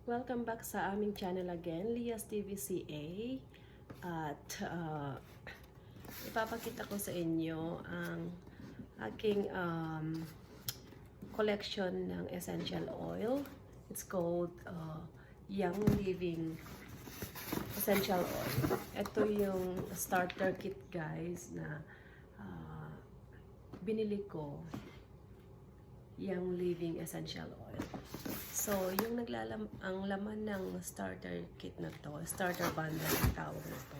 Welcome back sa aming channel again, Lias TVCA. At ipapakita ko sa inyo ang aking collection ng essential oil. It's called Young Living Essential Oil. Ito yung starter kit, guys, na binili ko. Young Living Essential Oil. So, yung ang laman ng starter kit na to, starter bundle ang tawag na to,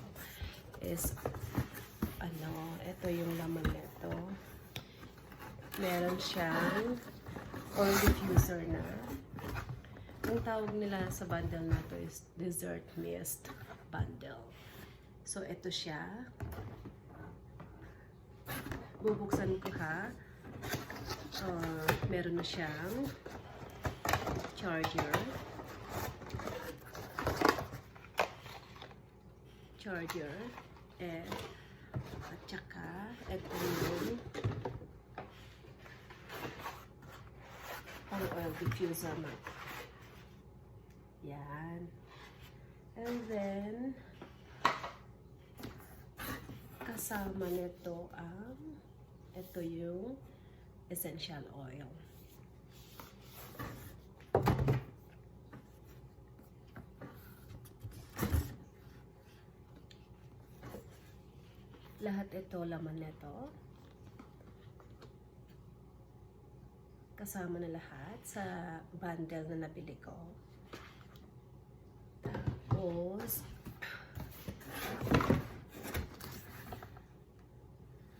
is, ito yung laman nito. Meron siyang oil diffuser na. Ang tawag nila sa bundle na to is Dessert Mist Bundle. So, ito siya. Bubuksan ko, ha. Meron na siyang charger, at saka ito yung pang oil diffuser na. Yan. And then kasama nito ito yung essential oil. Lahat ito, laman nito. Kasama na lahat sa bundle na nabili ko. Tapos,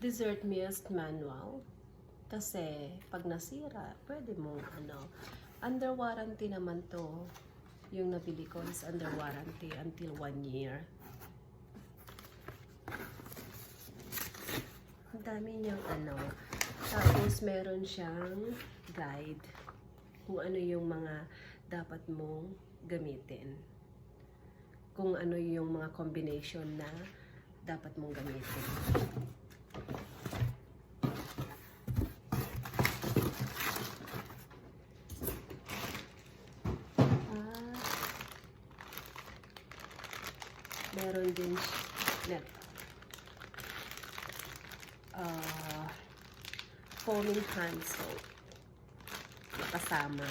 Dessert Mist Manual. Kasi, pag nasira, pwede mong under warranty naman to. Yung nabili ko is under warranty until 1 year. Ang dami niyang Tapos, meron siyang guide kung ano yung mga dapat mong gamitin. Kung ano yung mga combination na dapat mong gamitin. Meron din foaming hand soap kasama.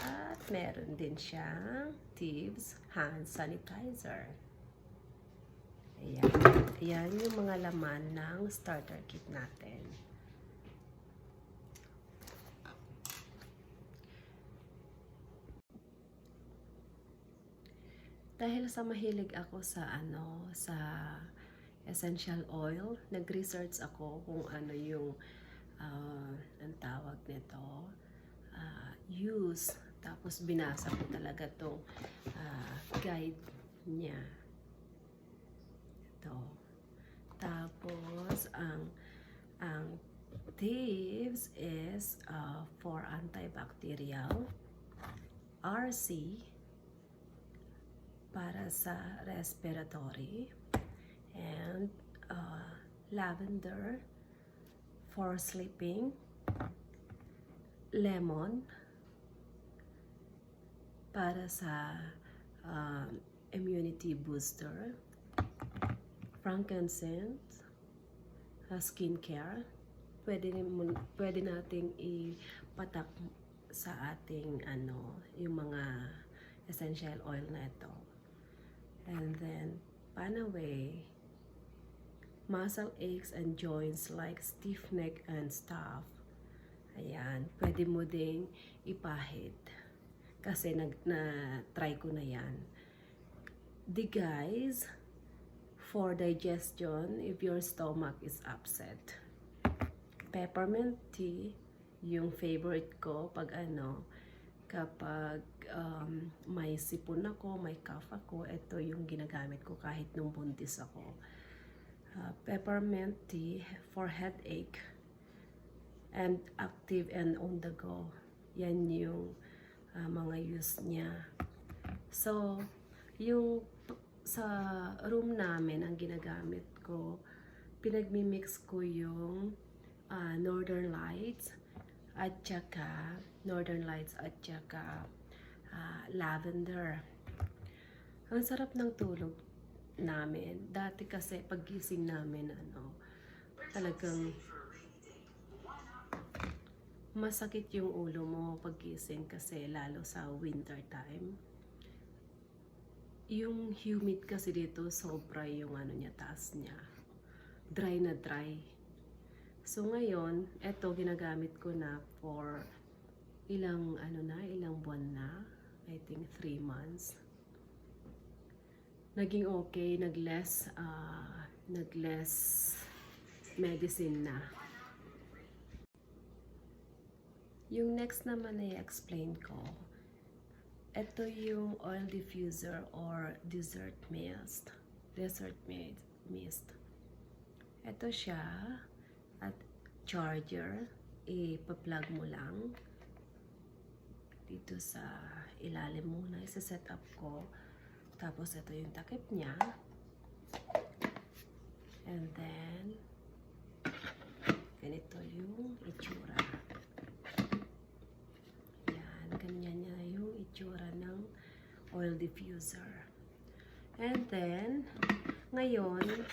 At meron din siyang Thieves hand sanitizer. Ayan. Ayan yung mga laman ng starter kit natin. Dahil sa mahilig ako sa sa essential oil, nag-research ako kung ano yung ang tawag nito, use. Tapos binasa ko talaga tong guide niya. Ito. Tapos ang Thieves is for antibacterial, RC para sa respiratory, and lavender for sleeping, lemon para sa immunity booster, frankincense skincare. Pwede nating ipatak sa ating yung mga essential oil na ito. And then Panaway, muscle aches and joints like stiff neck and stuff. Ayan, pwede mo ding ipahid. Kasi na-try ko na yan. The guys, for digestion if your stomach is upset. Peppermint tea, yung favorite ko pag kapag may sipon ako, may cough ako, ito yung ginagamit ko kahit nung buntis ako. Peppermint tea for headache and active and on the go. Yan yung mga use niya. So, yung sa room namin, ang ginagamit ko, pinagmimix ko yung Northern Lights at saka lavender. Ang sarap ng tulog namin. Dati kasi paggising namin, talagang masakit yung ulo mo paggising kasi lalo sa winter time. Yung humid kasi dito, sobra yung niya, taas niya. Dry na dry. So ngayon, eto ginagamit ko na for ilang buwan na. I think 3 months. Naging okay, nag-less medicine na. Yung next naman na i-explain ko, ito yung oil diffuser or desert mist. Ito siya at charger. I-plug mo lang dito sa ilalim muna. Isa-set up ko. Tapos ito yung takip niya. And then ganito yung itsura. Yan, ganyan niya yung itsura ng oil diffuser. And then ngayon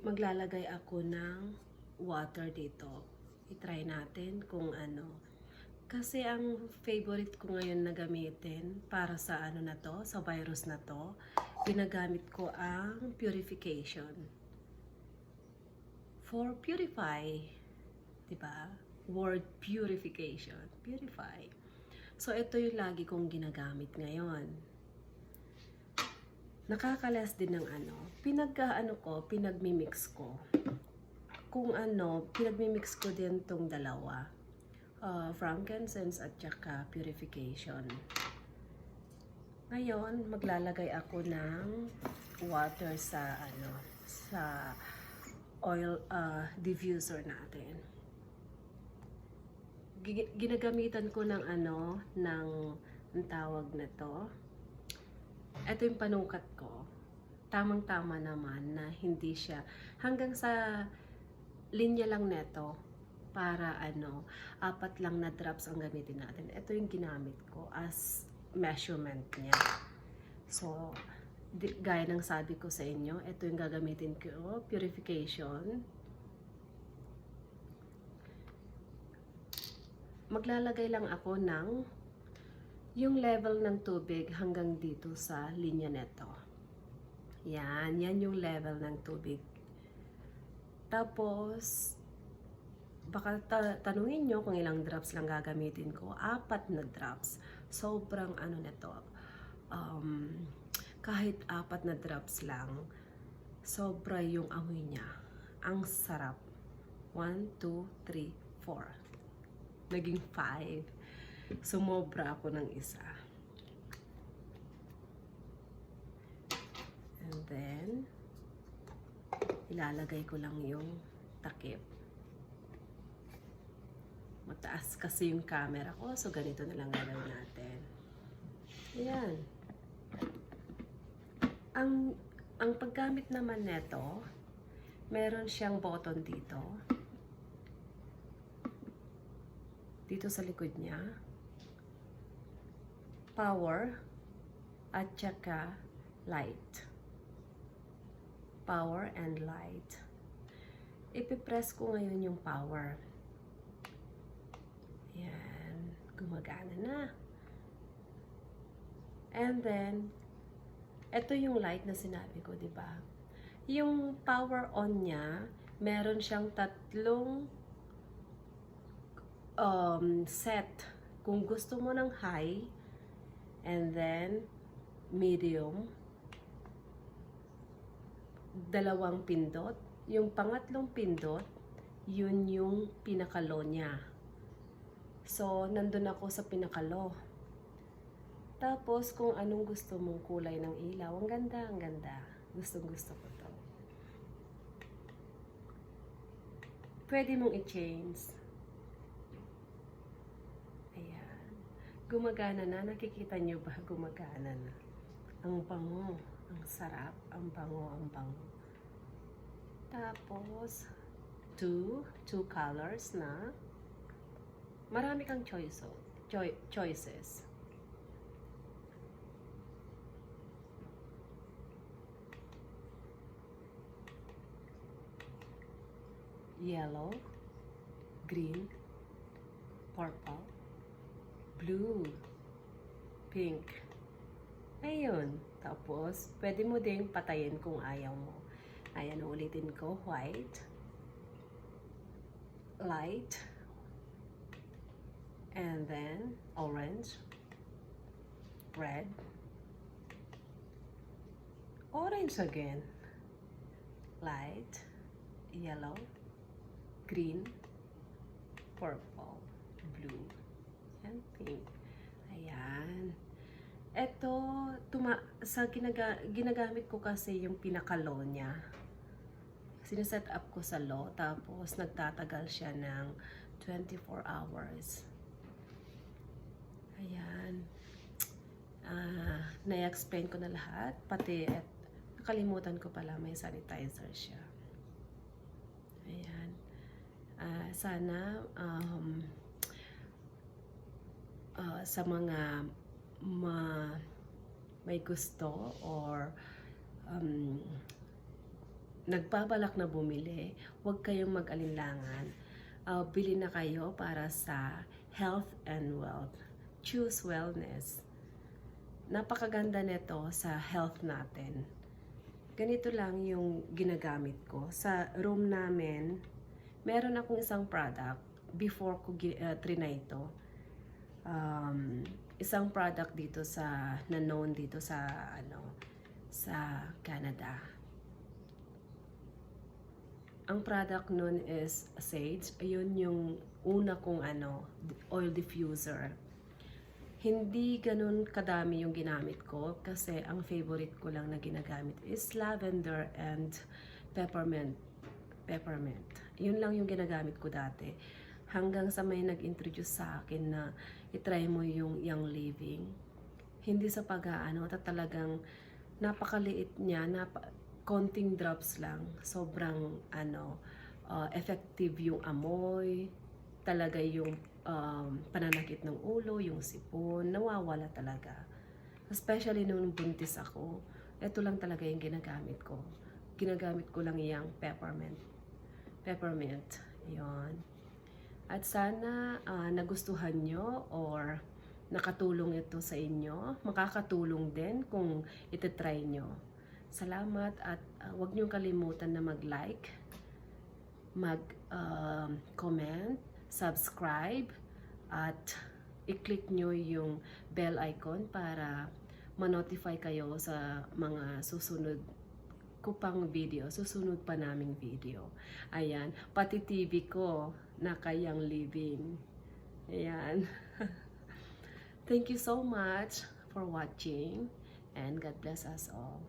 maglalagay ako ng water dito. I-try natin kung kasi ang favorite ko ngayon na gamitin para sa sa virus na to, ginagamit ko ang purification. For purify, diba? Word purification, purify. So ito yung lagi kong ginagamit ngayon. Nakakalas din ng pinagmimix ko. Pinagmimix ko din tong dalawa. Frankincense at saka purification. Ngayon, maglalagay ako ng water sa sa oil diffuser natin. Ginagamitan ko ng ang tawag na to. Ito yung panukat ko. Tamang-tama naman na hindi siya hanggang sa linya lang neto. Para 4 lang na drops ang gamitin natin. Ito yung ginamit ko as measurement niya. So, gaya ng sabi ko sa inyo, ito yung gagamitin ko, purification. Maglalagay lang ako ng yung level ng tubig hanggang dito sa linya neto. Yan yung level ng tubig. Tapos, baka tanungin nyo kung ilang drops lang gagamitin ko. 4 na drops. Sobrang nito. Kahit 4 na drops lang, sobra yung amoy niya. Ang sarap. 1, 2, 3, 4. Naging 5. Sumobra ako ng isa. And then, ilalagay ko lang yung takip. Mataas kasi yung camera ko, so ganito na lang gagawin natin. Ayan. Ang paggamit naman neto, meron siyang button dito. Dito sa likod niya. Power at saka light. Power and light. Ipipress ko ngayon yung power. Yan, gumagana na. And then, ito yung light na sinabi ko, di ba? Yung power on niya, meron siyang 3 set. Kung gusto mo ng high, and then medium, 2 pindot. Yung pangatlong pindot, yun yung pinaka-low niya. So, nandun ako sa pinaka-low. Tapos, kung anong gusto mong kulay ng ilaw, ang ganda, ang ganda. Gustong-gusto ko to. Pwede mong i-change. Ayan. Gumagana na. Nakikita nyo ba? Gumagana na. Ang bango. Ang sarap. Ang bango, ang bango. Tapos, two colors na. Marami kang choice choices. Yellow, green, purple, blue, pink. Ayun. Tapos, pwede mo ding patayin kung ayaw mo. Ayan, ulitin ko. White, light, and then orange, red, orange again, light, yellow, green, purple, blue, and pink. Ayan. Ito, ginagamit ko kasi yung pinaka-low niya. Sineset up ko sa low, tapos nagtatagal siya ng 24 hours. Ayan. Na-explain ko na lahat, pati nakalimutan ko pala may sanitizer siya. Ayan. Sana sa mga may gusto or nagbabalak na bumili, huwag kayong mag-alinlangan. Bili na kayo para sa health and wealth. Choose wellness. Napakaganda nito sa health natin. Ganito lang yung ginagamit ko. Sa room namin, meron akong isang product before ko trinay ito. Isang product dito sa na-known dito sa sa Canada. Ang product nun is Sage. Ayun yung una kong oil diffuser. Hindi ganun kadami yung ginamit ko kasi ang favorite ko lang na ginagamit is lavender and peppermint. Yun lang yung ginagamit ko dati. Hanggang sa may nag-introduce sa akin na itry mo yung Young Living. Hindi sa pag-aano, talagang napakaliit niya, konting drops lang. Sobrang effective yung amoy, talaga yung pananakit ng ulo, yung sipon, nawawala talaga. Especially nung buntis ako, ito lang talaga yung ginagamit ko. Ginagamit ko lang yung peppermint. Yun. At sana nagustuhan nyo or nakatulong ito sa inyo. Makakatulong din kung itetry nyo. Salamat at huwag nyo kalimutan na mag-like, mag-comment, subscribe, at i-click nyo yung bell icon para ma-notify kayo sa mga susunod ko pang video, susunod pa naming video. Ayan, pati TV ko na Young Living. Ayan. Thank you so much for watching and God bless us all.